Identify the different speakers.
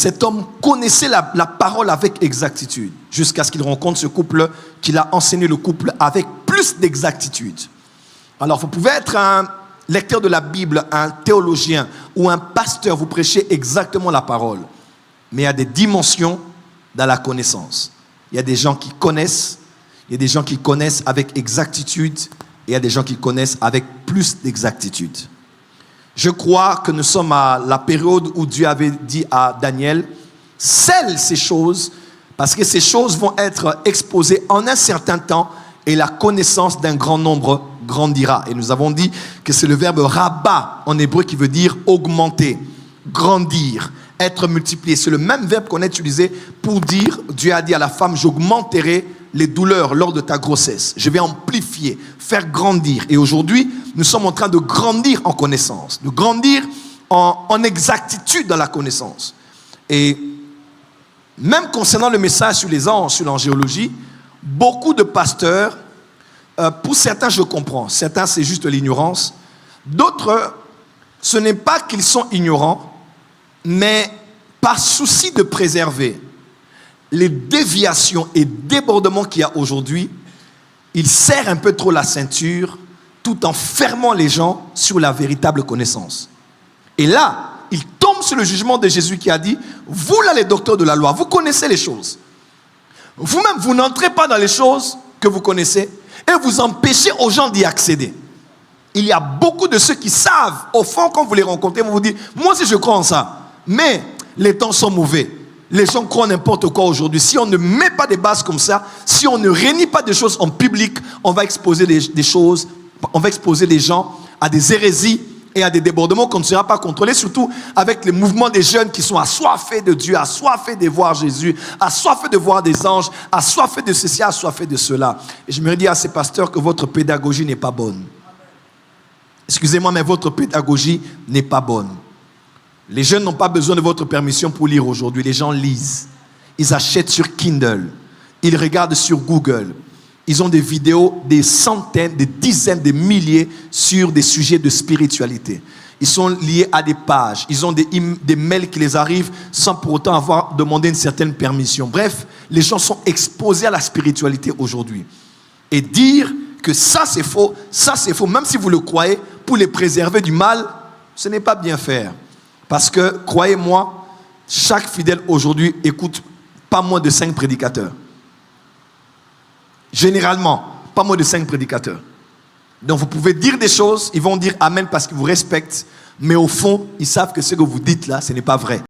Speaker 1: Cet homme connaissait la parole avec exactitude, jusqu'à ce qu'il rencontre ce couple, qu'il a enseigné le couple avec plus d'exactitude. Alors, vous pouvez être un lecteur de la Bible, un théologien ou un pasteur, vous prêchez exactement la parole. Mais il y a des dimensions dans la connaissance. Il y a des gens qui connaissent, il y a des gens qui connaissent avec exactitude, et il y a des gens qui connaissent avec plus d'exactitude. Je crois que nous sommes à la période où Dieu avait dit à Daniel, scelle ces choses, parce que ces choses vont être exposées en un certain temps, et la connaissance d'un grand nombre grandira. Et nous avons dit que c'est le verbe rabat en hébreu qui veut dire augmenter, grandir, être multiplié. C'est le même verbe qu'on a utilisé pour dire, Dieu a dit à la femme, j'augmenterai les douleurs lors de ta grossesse. Je vais amplifier, faire grandir. Et aujourd'hui, nous sommes en train de grandir en connaissance, de grandir en exactitude dans la connaissance. Et même concernant le message sur les anges, sur l'angéologie, beaucoup de pasteurs, pour certains je comprends, certains c'est juste l'ignorance, d'autres ce n'est pas qu'ils sont ignorants, mais par souci de préserver les déviations et débordements qu'il y a aujourd'hui, ils serrent un peu trop la ceinture tout en fermant les gens sur la véritable connaissance. Et là, ils tombent sur le jugement de Jésus qui a dit, vous là les docteurs de la loi, vous connaissez les choses. Vous-même, vous n'entrez pas dans les choses que vous connaissez et vous empêchez aux gens d'y accéder. Il y a beaucoup de ceux qui savent, au fond, quand vous les rencontrez, vous vous dites, moi aussi je crois en ça. Mais les temps sont mauvais. Les gens croient n'importe quoi aujourd'hui. Si on ne met pas des bases comme ça, si on ne réunit pas des choses en public, on va exposer des choses, on va exposer les gens à des hérésies et à des débordements qu'on ne sera pas contrôlés, surtout avec les mouvements des jeunes qui sont assoiffés de Dieu, assoiffés de voir Jésus, assoiffés de voir des anges, assoiffés de ceci, assoiffés de cela. Et je me dis à ces pasteurs que votre pédagogie n'est pas bonne. Excusez-moi, mais votre pédagogie n'est pas bonne. Les jeunes n'ont pas besoin de votre permission pour lire aujourd'hui. Les gens lisent. Ils achètent sur Kindle. Ils regardent sur Google. Ils ont des vidéos, des centaines, des dizaines, des milliers sur des sujets de spiritualité. Ils sont liés à des pages. Ils ont des mails qui les arrivent sans pour autant avoir demandé une certaine permission. Bref, les gens sont exposés à la spiritualité aujourd'hui. Et dire que ça c'est faux, même si vous le croyez, pour les préserver du mal, ce n'est pas bien faire. Parce que, croyez-moi, chaque fidèle aujourd'hui écoute pas moins de 5 prédicateurs. Généralement, pas moins de 5 prédicateurs. Donc vous pouvez dire des choses, ils vont dire Amen parce qu'ils vous respectent, mais au fond, ils savent que ce que vous dites là, ce n'est pas vrai.